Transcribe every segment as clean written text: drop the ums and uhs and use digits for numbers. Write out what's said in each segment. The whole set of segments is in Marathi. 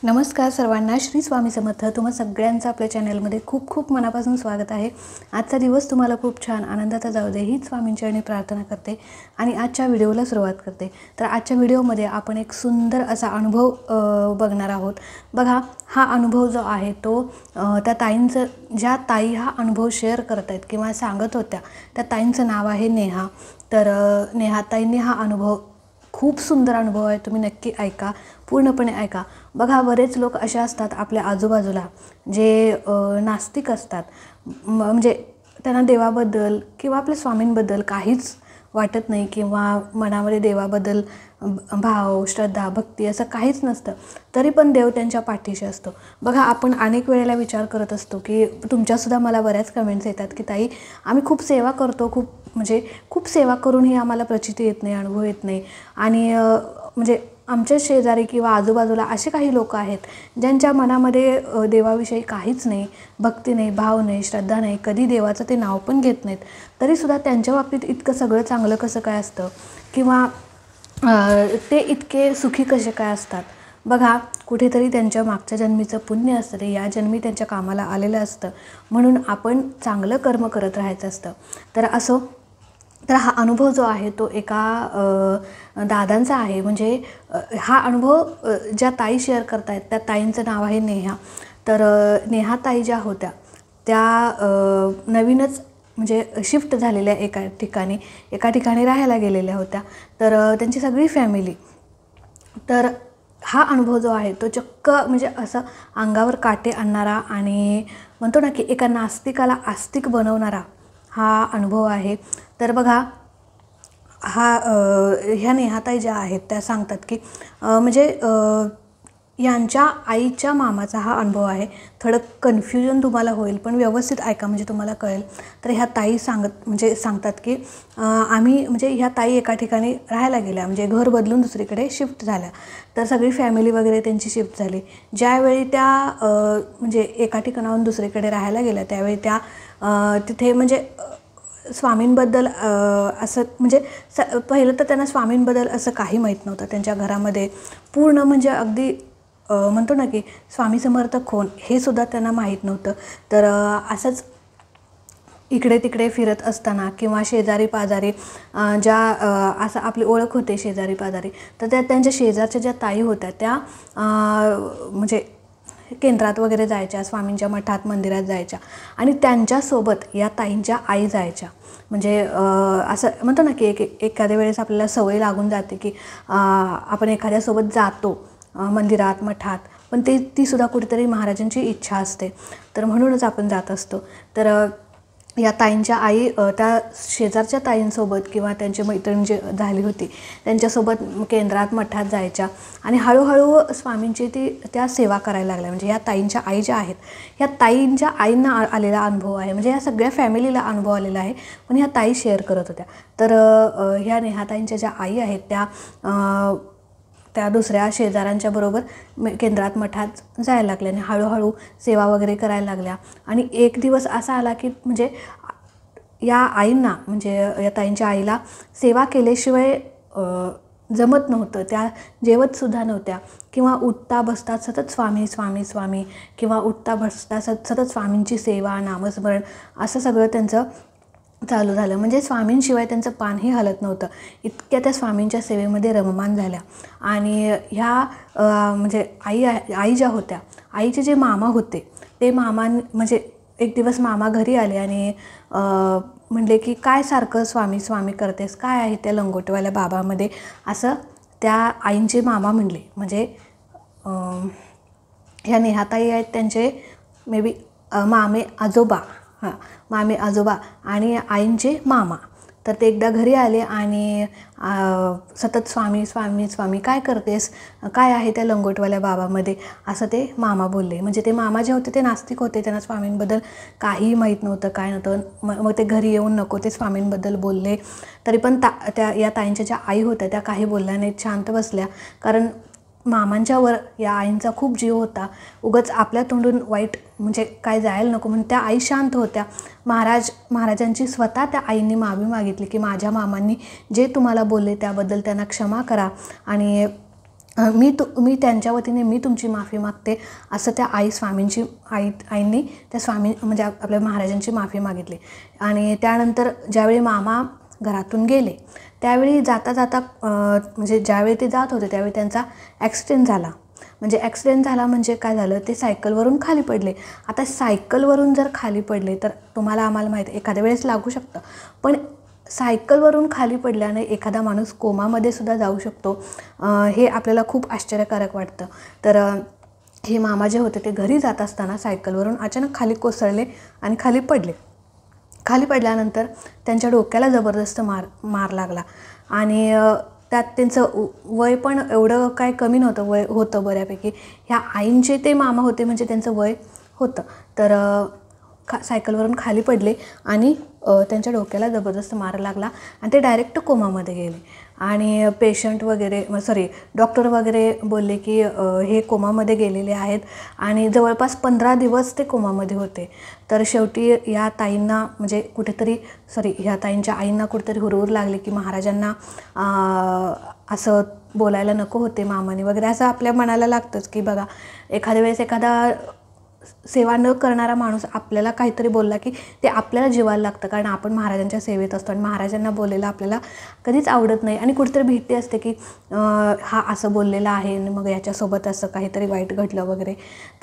नमस्कार सर्वांना, श्री स्वामी समर्थ. तुम्हा सगळ्यांचं आपल्या चॅनलमध्ये खूप खूप मनापासून स्वागत आहे. आजचा दिवस तुम्हाला खूप छान आनंदात जाऊ दे हीच स्वामींचरणी प्रार्थना करते आणि आजच्या व्हिडिओला सुरुवात करते. तर आजच्या व्हिडिओमध्ये आपण एक सुंदर असा अनुभव बघणार आहोत. बघा, हा अनुभव जो आहे तो त्या ताईंचं, ज्या ताई हा अनुभव शेअर करत आहेत किंवा सांगत होत्या, त्या ताईंचं नाव आहे नेहा. तर नेहा ताईंनी हा अनुभव, खूप सुंदर अनुभव आहे, तुम्ही नक्की ऐका, पूर्णपणे ऐका. बघा, बरेच लोक असे असतात आपल्या आजूबाजूला जे नास्तिक असतात, म्हणजे त्यांना देवाबद्दल किंवा आपल्या स्वामींबद्दल काहीच वाटत नाही किंवा मनामध्ये देवाबद्दल भाव, श्रद्धा, भक्ती असं काहीच नसतं, तरी पण देव त्यांच्या पाठीशी असतो. बघा, आपण अनेक वेळेला विचार करत असतो की तुमच्यासुद्धा मला बऱ्याच कमेंट्स येतात की ताई, आम्ही खूप सेवा करतो, खूप सेवा करूनही आम्हाला प्रचिती येत नाही, अनुभव येत नाही. आणि म्हणजे आमच्या शेजारी किंवा आजूबाजूला असे काही लोक आहेत ज्यांच्या मनामध्ये देवाविषयी काहीच नाही, भक्ती नाही, भाव नाही, श्रद्धा नाही, कधी देवाचं ते नाव पण घेत नाहीत, तरीसुद्धा त्यांच्या बाबतीत इतकं सगळं चांगलं कसं काय असतं किंवा ते इतके सुखी कसे काय असतात. बघा, कुठेतरी त्यांच्या मागच्या जन्मीचं पुण्य असतं, ते या जन्मी त्यांच्या कामाला आलेलं असतं, म्हणून आपण चांगलं कर्म करत राहायचं असतं. तर असो, तर हा अनुभव जो आहे तो एका दादांचा आहे. म्हणजे हा अनुभव ज्या ताई शेअर करतायत त्या ताईंचं नाव आहे नेहा. तर नेहा ताई ज्या होत्या त्या नवीनच म्हणजे शिफ्ट झालेल्या एका ठिकाणी राहायला गेलेल्या होत्या. तर त्यांची सगळी फॅमिली, तर हा अनुभव जो आहे तो चक्क म्हणजे असं अंगावर काटे आणणारा आणि म्हणतो ना की एका नास्तिकाला आस्तिक बनवणारा हा अनुभव आहे. तर बघा, ह्या नेहाताई ज्या आहेत त्या सांगतात की म्हणजे यांच्या आईच्या मामाचा हा अनुभव आहे. थोडं कन्फ्युजन तुम्हाला होईल, पण व्यवस्थित ऐका म्हणजे तुम्हाला कळेल. तर ह्या ताई सांगतात की आम्ही म्हणजे ह्या ताई एका ठिकाणी राहायला गेल्या, म्हणजे घर बदलून दुसरीकडे शिफ्ट झाल्या. तर सगळी फॅमिली वगैरे त्यांची शिफ्ट झाली. ज्यावेळी त्या म्हणजे एका ठिकाणाहून दुसरीकडे राहायला गेल्या त्यावेळी त्या तिथे म्हणजे स्वामींबद्दल असं म्हणजे पहिलं तर त्यांना स्वामींबद्दल असं काही माहीत नव्हतं. त्यांच्या घरामध्ये पूर्ण म्हणजे अगदी म्हणतो ना की स्वामी समर्थ कोण हे सुद्धा त्यांना माहीत नव्हतं. तर असंच इकडे तिकडे फिरत असताना किंवा शेजारी पाजारी ज्या असं आपली ओळख होते शेजारी पाजारी, तर त्या त्यांच्या शेजारच्या ज्या ताई होत्या त्या म्हणजे केंद्रात वगैरे जायच्या, स्वामींच्या मठात मंदिरात जायच्या आणि त्यांच्यासोबत या ताईंच्या आई जायच्या. म्हणजे असं म्हणतो ना की एखाद्या वेळेस आपल्याला सवय लागून जाते की आपण एखाद्यासोबत जातो मंदिरात, मठात, पण ती सुद्धा कुठेतरी महाराजांची इच्छा असते, तर म्हणूनच आपण जात असतो. तर या ताईंच्या आई त्या शेजारच्या ताईंसोबत किंवा त्यांची मैत्रीण जी झाली होती त्यांच्यासोबत केंद्रात, मठात जायच्या आणि हळूहळू स्वामींची त्या सेवा करायला लागल्या. म्हणजे या ताईंच्या आई ज्या आहेत, ह्या ताईंच्या आईंना आलेला अनुभव आहे, म्हणजे या सगळ्या फॅमिलीला अनुभव आलेला आहे, पण ह्या ताई शेअर करत होत्या. तर ह्या नेहाताईंच्या ज्या आई आहेत त्या दुसऱ्या शेजाऱ्यांच्या बरोबर केंद्रात, मठात जायला लागल्या आणि हळूहळू सेवा वगैरे करायला लागल्या. आणि एक दिवस असा आला की म्हणजे या आईंना, म्हणजे या ताईंच्या आईला सेवा केल्याशिवाय जमत नव्हतं. त्या जेवतसुद्धा नव्हत्या किंवा उठता बसता सतत स्वामी स्वामी स्वामी किंवा उठता बसता सतत स्वामींची सेवा, नामस्मरण असं सगळं त्यांचं चालू झालं. म्हणजे स्वामींशिवाय त्यांचं पानही हलत नव्हतं, इतक्या त्या स्वामींच्या सेवेमध्ये रममान झाल्या. आणि ह्या म्हणजे आई ज्या होत्या, आईचे जे मामा होते ते म्हणजे एक दिवस मामा घरी आले आणि म्हणले की काय सारखं स्वामी स्वामी करतेस, काय आहे त्या लंगोटवाल्या बाबामध्ये, असं त्या आईंचे मामा म्हणले. म्हणजे ह्या नेहाताई आहेत त्यांचे मे बी मामे आजोबा आणि आईंचे मामा. तर ते एकदा घरी आले आणि सतत स्वामी स्वामी स्वामी, काय करतेस, काय आहे त्या लंगोटवाल्या बाबामध्ये, असं ते मामा बोलले. म्हणजे ते मामा जे होते ते नास्तिक होते, त्यांना स्वामींबद्दल काहीही माहीत नव्हतं, काय नव्हतं. मग ते घरी येऊन नको ते स्वामींबद्दल बोलले. तरी पण या ताईंच्या ज्या आई होत्या त्या काही बोलल्या नाहीत, शांत बसल्या. कारण मामांच्यावर या आईंचा खूप जीव होता, उगाच आपल्या तोंडून वाईट म्हणजे काय जायला नको म्हणून त्या आई शांत होत्या. महाराजांची स्वतः त्या आईंनी माफी मागितली की माझ्या मामांनी जे तुम्हाला बोलले त्याबद्दल त्यांना क्षमा करा आणि मी त्यांच्या वतीने मी तुमची माफी मागते असं त्या आईंनी त्या स्वामी म्हणजे आपल्या महाराजांची माफी मागितली. आणि त्यानंतर ज्यावेळी मामा घरातून गेले त्यावेळी जाता जाता म्हणजे ज्यावेळी ते जात होते त्यावेळी त्यांचा ॲक्सिडेंट झाला. म्हणजे काय झालं, ते सायकलवरून खाली पडले. आता सायकलवरून जर खाली पडले तर आम्हाला माहीत एखाद्या वेळेस लागू शकतं, पण सायकलवरून खाली पडल्याने एखादा माणूस कोमामध्ये सुद्धा जाऊ शकतो, हे आपल्याला खूप आश्चर्यकारक वाटतं. तर हे मामा जे होते ते घरी जात असताना सायकलवरून अचानक खाली कोसळले आणि खाली पडले. खाली पडल्यानंतर त्यांच्या डोक्याला जबरदस्त मार लागला आणि त्यात त्यांचं वय पण एवढं काय कमी नव्हतं, वय होतं बऱ्यापैकी. ह्या आईंचे ते मामा होते म्हणजे त्यांचं वय होतं. तर सायकलवरून खाली पडले आणि त्यांच्या डोक्याला जबरदस्त मार लागला आणि ते डायरेक्ट कोमामध्ये गेले. आणि डॉक्टर वगैरे बोलले की हे कोमामध्ये गेलेले आहेत आणि जवळपास 15 दिवस ते कोमामध्ये होते. तर शेवटी ह्या ताईंच्या आईंना कुठेतरी हुरहुर लागली की महाराजांना असं बोलायला नको होते मामाने वगैरे, असं आपल्या मनाला लागतंच की बघा एखाद्या वेळेस एखादा सेवा न करणारा माणूस आपल्याला काहीतरी बोलला की ते आपल्याला जीवाला लागतं, कारण आपण महाराजांच्या सेवेत असतो आणि महाराजांना बोलायला आपल्याला कधीच आवडत नाही आणि कुठेतरी भीती असते की हा असं बोललेला आहे आणि मग याच्यासोबत असं काहीतरी वाईट घडलं वगैरे,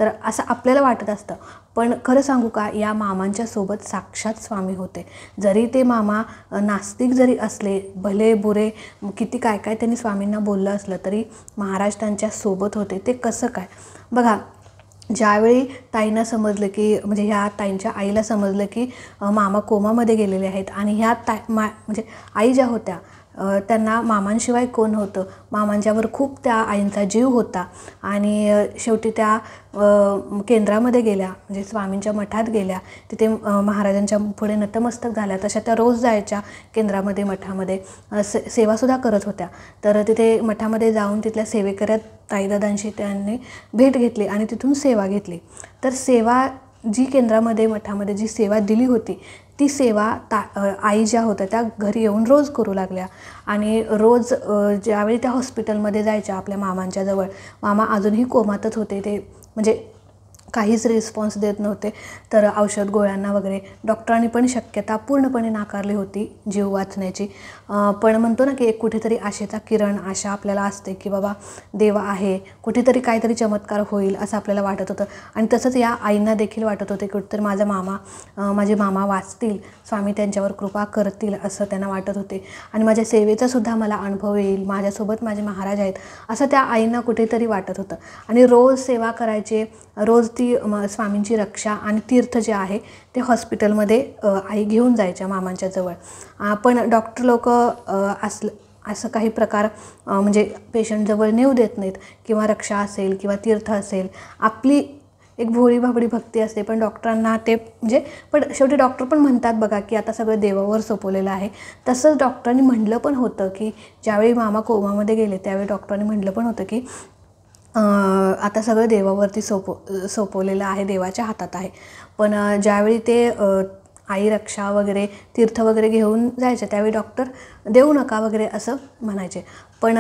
तर असं आपल्याला वाटत असतं. पण खरं सांगू का, या मामांच्या सोबत साक्षात स्वामी होते. जरी ते मामा नास्तिक जरी असले, भले बुरे किती काय काय त्यांनी स्वामींना बोललं असलं तरी महाराज त्यांच्या सोबत होते. ते कसं काय बघा, ज्यावेळी ताईंना समजलं की म्हणजे ह्या ताईंच्या आईला समजलं की मामा कोमामध्ये गेलेले आहेत आणि ह्या म्हणजे आई ज्या होत्या त्यांना मामांशिवाय कोण होतं, मामांच्यावर खूप त्या आईंचा जीव होता आणि शेवटी त्या केंद्रामध्ये गेल्या, म्हणजे स्वामींच्या मठात गेल्या. तिथे महाराजांच्या पुढे नतमस्तक झाल्या. तशा त्या रोज जायच्या केंद्रामध्ये, मठामध्ये सेवासुद्धा करत होत्या. तर तिथे मठामध्ये जाऊन तिथल्या सेवेकऱ्या ताईदादांशी त्यांनी भेट घेतली आणि तिथून सेवा घेतली. तर सेवा जी केंद्रामध्ये मठामध्ये जी सेवा दिली होती ती सेवा आई ज्या होत्या त्या घरी येऊन रोज करू लागल्या. आणि रोज ज्यावेळी त्या हॉस्पिटलमध्ये जायच्या आपल्या मामांच्या जवळ, मामा अजूनही कोमातच होते, ते म्हणजे काहीच रिस्पॉन्स देत नव्हते. तर औषध गोळ्यांना वगैरे डॉक्टरांनी पण शक्यता पूर्णपणे नाकारली होती जीव वाचण्याची. पण म्हणतो ना की एक कुठेतरी आशेचा किरण, आशा आपल्याला असते की बाबा देव आहे, कुठेतरी काहीतरी चमत्कार होईल असं आपल्याला वाटत होतं. आणि तसंच या आईंना देखील वाटत होते कुठेतरी माझे मामा वाचतील, स्वामी त्यांच्यावर कृपा करतील असं त्यांना वाटत होते आणि माझ्या सेवेचा सुद्धा मला अनुभव येईल, माझ्यासोबत माझे महाराज आहेत असं त्या आईंना कुठेतरी वाटत होतं. आणि रोज सेवा करायचे, रोज ती स्वामींची रक्षा आणि तीर्थ जे आहे ते हॉस्पिटलमध्ये आई घेऊन जायच्या मामांच्या जवळ. पण डॉक्टर लोक असं काही प्रकार म्हणजे पेशंटजवळ नेऊ देत नाहीत, किंवा रक्षा असेल किंवा तीर्थ असेल, आपली एक भोळी भाबडी भक्ती असते. पण डॉक्टरांना ते म्हणजे पण शेवटी डॉक्टर पण म्हणतात बघा की आता सगळं देवावर सोपवलेलं आहे. तसंच डॉक्टरांनी म्हटलं पण होतं की ज्यावेळी मामा कोमामध्ये गेले त्यावेळी डॉक्टरांनी म्हटलं पण होतं की आता सगळं देवावरती सोपवलेलं आहे, देवाच्या हातात आहे. पण ज्यावेळी ते आई रक्षा वगैरे तीर्थ वगैरे घेऊन जायचे त्यावेळी डॉक्टर देऊ नका वगैरे असं म्हणायचे. पण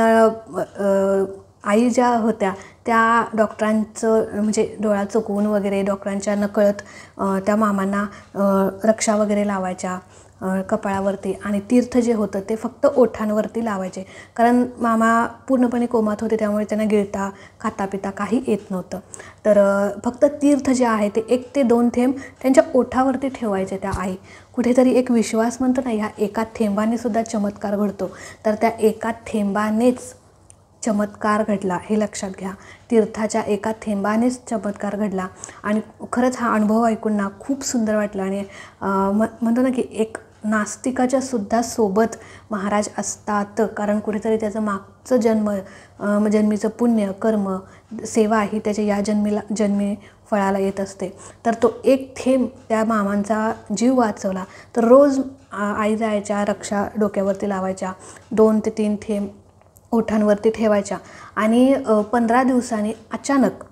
आई ज्या होत्या त्या डॉक्टरांचं म्हणजे डोळा चुकवून वगैरे डॉक्टरांच्या नकळत त्या मामांना रक्षा वगैरे लावायच्या कपाळावरती, आणि तीर्थ जे होतं ते फक्त ओठांवरती लावायचे, कारण मामा पूर्णपणे कोमात होते त्यामुळे त्यांना गिळता खाता पिता काही येत नव्हतं. तर फक्त तीर्थ जे आहे ते 1 ते 2 थेंब त्यांच्या ओठावरती ठेवायचे त्या आई. कुठेतरी एक विश्वास म्हणतो ना, ह्या एका थेंबाने सुद्धा चमत्कार घडतो, तर त्या एका थेंबानेच चमत्कार घडला हे लक्षात घ्या. तीर्थाच्या एका थेंबानेच चमत्कार घडला. आणि खरंच हा अनुभव ऐकून ना खूप सुंदर वाटलं. आणि म्हणतो ना की एक नास्तिकाच्या सुद्धा सोबत महाराज असतात, कारण कुठेतरी त्याचं मागचं जन्मीचं पुण्य कर्म सेवा ही त्याच्या या जन्मी फळाला येत असते. तर तो एक थेंब त्या मामांचा जीव वाचवला. तर रोज आई जायच्या, रक्षा डोक्यावरती लावायच्या, 2 ते 3 थेंब ओठांवरती ठेवायच्या. आणि 15 दिवसांनी अचानक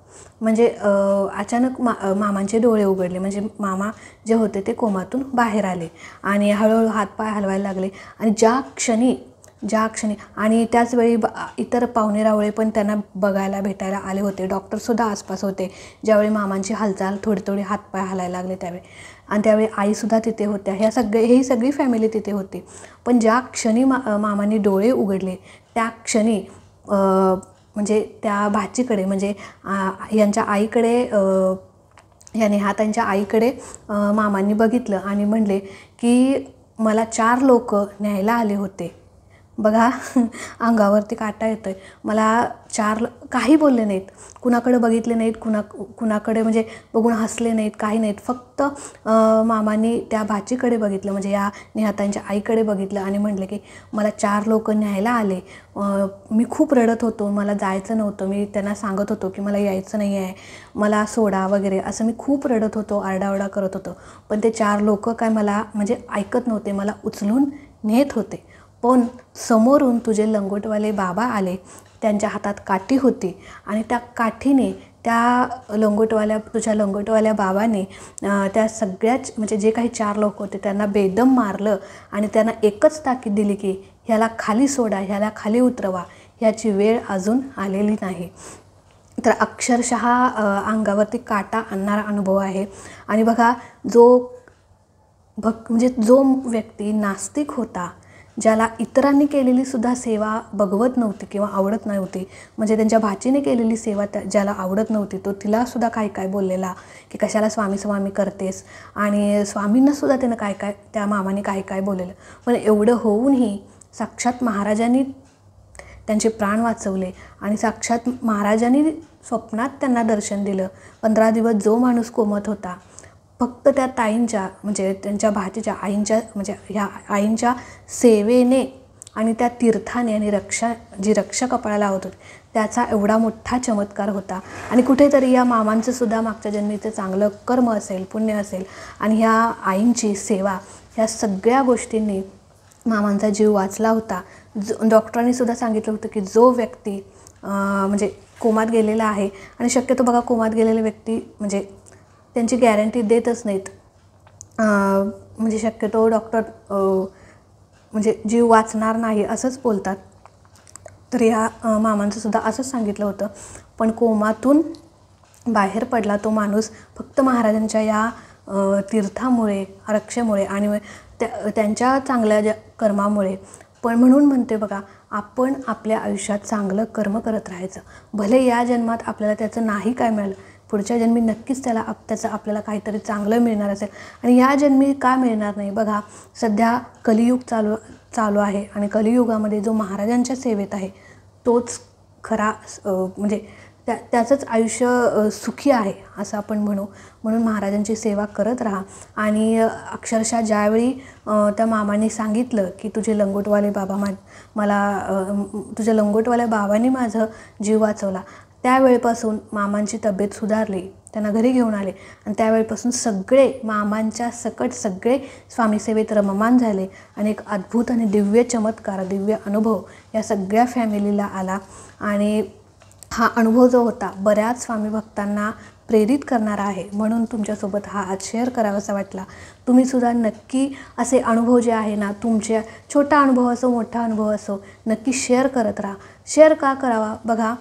मामांचे डोळे उघडले, म्हणजे मामा जे होते ते कोमातून बाहेर आले आणि हळूहळू हातपाय हलवायला लागले. आणि ज्या क्षणी ज्या क्षणी आणि त्याचवेळी इतर पाहुणे रावळे पण त्यांना बघायला भेटायला आले होते. डॉक्टरसुद्धा आसपास होते. ज्यावेळी मामांची हालचाल थोडी थोडी हातपाय हलायला लागले त्यावेळी, आणि त्यावेळी आईसुद्धा तिथे होत्या. ही सगळी फॅमिली तिथे होती. पण ज्या क्षणी मामांनी डोळे उघडले त्या क्षणी म्हणजे त्या भाचीकडे म्हणजे यांच्या आईकडे, या नेहाताईंच्या आईकडे मामांनी बघितलं आणि म्हणले की मला 4 लोक न्यायला आले होते. बघा अंगावरती काटा येतोय. मला 4 काही बोलले नाहीत, कुणाकडे बघितले नाहीत, कुणाकडे म्हणजे बघून हसले नाहीत, काही नाहीत. फक्त मामांनी त्या भाचीकडे बघितलं, म्हणजे या नेहाताईंच्या आईकडे बघितलं आणि म्हटलं की मला 4 लोक न्यायला आले. मी खूप रडत होतो, मला जायचं नव्हतं. मी त्यांना सांगत होतो की मला यायचं नाही आहे, मला सोडा वगैरे असं मी खूप रडत होतो, आरडाओरडा करत होतो. पण ते 4 लोक काय मला म्हणजे ऐकत नव्हते, मला उचलून नेत होते. पण समोरून तुझे लंगोटवाले बाबा आले, त्यांच्या हातात काठी होती आणि त्या काठीने तुझ्या लंगोटवाल्या बाबाने त्या सगळ्याच म्हणजे जे काही 4 लोक होते त्यांना बेदम मारलं आणि त्यांना एकच ताकीद दिली की ह्याला खाली सोडा, ह्याला खाली उतरवा, ह्याची वेळ अजून आलेली नाही. तर अक्षरशः अंगावरती काटा आणणारा अनुभव आहे. आणि बघा जो व्यक्ती नास्तिक होता, ज्याला इतरांनी केलेली सुद्धा सेवा बघवत नव्हती किंवा आवडत नव्हती, म्हणजे त्यांच्या भाचीने केलेली सेवा ज्याला आवडत नव्हती, तो तिलासुद्धा काय बोललेला की कशाला स्वामी करतेस, आणि स्वामींनासुद्धा त्यानं त्या मामाने काय बोललेलं. पण एवढं होऊनही साक्षात महाराजांनी त्यांचे प्राण वाचवले आणि साक्षात महाराजांनी स्वप्नात त्यांना दर्शन दिलं. 15 दिवस जो माणूस कोमत होता, फक्त त्या ताईंच्या म्हणजे त्यांच्या भाचीच्या आईंच्या म्हणजे ह्या आईंच्या सेवेने आणि त्या तीर्थाने आणि जी रक्षा कपाळाला लावत होती त्याचा एवढा मोठा चमत्कार होता. आणि कुठेतरी या मामांचं सुद्धा मागच्या जन्मीचं चांगलं कर्म असेल, पुण्य असेल, आणि ह्या आईंची सेवा, ह्या सगळ्या गोष्टींनी मामांचा जीव वाचला होता. डॉक्टरांनी सुद्धा सांगितलं होतं की जो व्यक्ती म्हणजे कोमात गेलेला आहे, आणि शक्यतो बघा कोमात गेलेले व्यक्ती म्हणजे त्यांची गॅरंटी देतच नाहीत, म्हणजे शक्यतो डॉक्टर म्हणजे जीव वाचणार नाही असंच बोलतात. तर या मामांचं सुद्धा असंच सांगितलं होतं. पण कोमातून बाहेर पडला तो माणूस फक्त महाराजांच्या या तीर्थामुळे, रक्षेमुळे आणि त्यांच्या चांगल्या कर्मामुळे. पण म्हणून म्हणते बघा, आपण आपल्या आयुष्यात चांगलं कर्म करत राहायचं. भले या जन्मात आपल्याला त्याचं नाही काय मिळालं, पुढच्या जन्मी नक्कीच त्याचं आपल्याला काहीतरी चांगलं मिळणार असेल. आणि या जन्मी का मिळणार नाही? बघा सध्या कलियुग चालू आहे आणि कलियुगामध्ये जो महाराजांच्या सेवेत आहे तोच खरा म्हणजे त्याचंच आयुष्य सुखी आहे असं आपण म्हणून महाराजांची सेवा करत राहा. आणि अक्षरशः ज्यावेळी त्या मामाने सांगितलं की तुझे लंगोटवाले बाबांनी माझं जीव वाचवला, त्यावेळेपासून मामांची तब्येत सुधारली, त्यांना घरी घेऊन आले आणि त्यावेळेपासून सगळे मामांच्या सकट सगळे स्वामी सेवेत रममान झाले. आणि एक अद्भुत आणि दिव्य चमत्कार, दिव्य अनुभव या सगळ्या फॅमिलीला आला. आणि हा अनुभव जो होता बऱ्याच स्वामी भक्तांना प्रेरित करणारा आहे, म्हणून तुमच्यासोबत हा आज शेअर करावासा वाटला. तुम्हीसुद्धा नक्की असे अनुभव जे आहे ना, तुमच्या छोटा अनुभव असो मोठा अनुभव असो, नक्की शेअर करत राहा. शेअर का करावा? बघा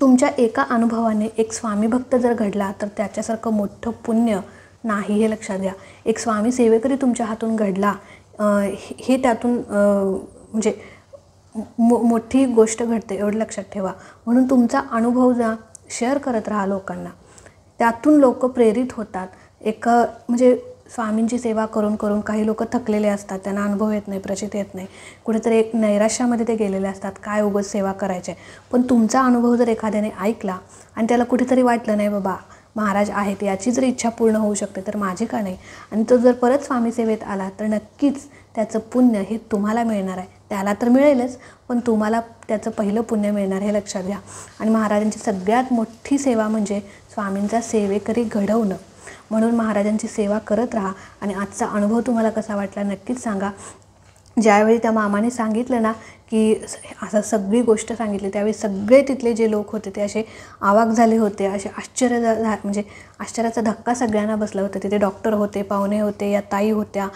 तुमच्या एका अनुभवाने एक स्वामी भक्त जर घडला तर त्याच्यासारखं मोठं पुण्य नाही, हे लक्षात घ्या. एक स्वामी सेवेकरी तुमच्या हातून घडला हे त्यातून म्हणजे मोठी गोष्ट घडते, एवढं लक्षात ठेवा. म्हणून तुमचा अनुभव शेअर करत राहा लोकांना, त्यातून लोक प्रेरित होतात. म्हणजे स्वामींची सेवा करून करून काही लोक थकलेले असतात, त्यांना अनुभव येत नाही, प्रचिती येत नाही, कुठेतरी एक नैराश्यामध्ये ते गेलेले असतात, काय उगाच सेवा करायचे. पण तुमचा अनुभव जर एखाद्याने ऐकला आणि त्याला कुठेतरी वाटलं नाही बाबा महाराज आहेत, याची जर इच्छा पूर्ण होऊ शकते तर माझी का नाही, आणि तो जर परत स्वामी सेवेत आला तर नक्कीच त्याचं पुण्य हे तुम्हाला मिळणार आहे. त्याला तर मिळेलच, पण तुम्हाला त्याचं पहिलं पुण्य मिळणार, हे लक्षात घ्या. आणि महाराजांची सगळ्यात मोठी सेवा म्हणजे स्वामींचा सेवेकरी घडवणं. म्हणून महाराजांची सेवा करत राहा. आणि आजचा अनुभव तुम्हाला कसा वाटला नक्कीच सांगा. ज्यावेळी त्या मामाने सांगितलं ना की असं सगळी गोष्ट सांगितली, त्यावेळी सगळे तिथले जे लोक होते ते असे आवाक झाले होते, असे म्हणजे आश्चर्याचा धक्का सगळ्यांना बसला होता. तिथे डॉक्टर होते, पाहुणे होते, या ताई होत्या,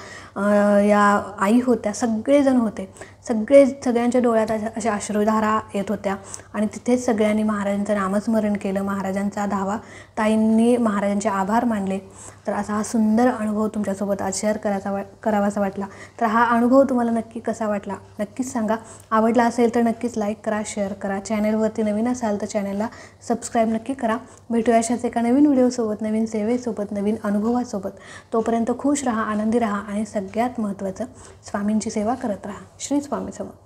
या आई होत्या, सगळेजण होते. सगळ्यांच्या डोळ्यात अशा अश्रुधारा येत होत्या आणि तिथेच सगळ्यांनी महाराजांचं नामस्मरण केलं, महाराजांचा धावा ताईंनी महाराजांचे आभार मानले. तर असा हा सुंदर अनुभव तुमच्यासोबत आज शेअर करावासा वाटला. तर हा अनुभव तुम्हाला नक्की कसा वाटला नक्कीच सांगा. आवडला असेल तर नक्कीच लाईक करा, शेअर करा. चॅनलवरती नवीन असाल तर चॅनलला सबस्क्राईब नक्की करा. भेटूया अशाच एका नवीन व्हिडिओसोबत, नवीन सेवेसोबत, नवीन अनुभवासोबत. तोपर्यंत खुश राहा, आनंदी राहा आणि सगळ्यात महत्त्वाचं स्वामींची सेवा करत राहा. श्री स्वामी समर्थ.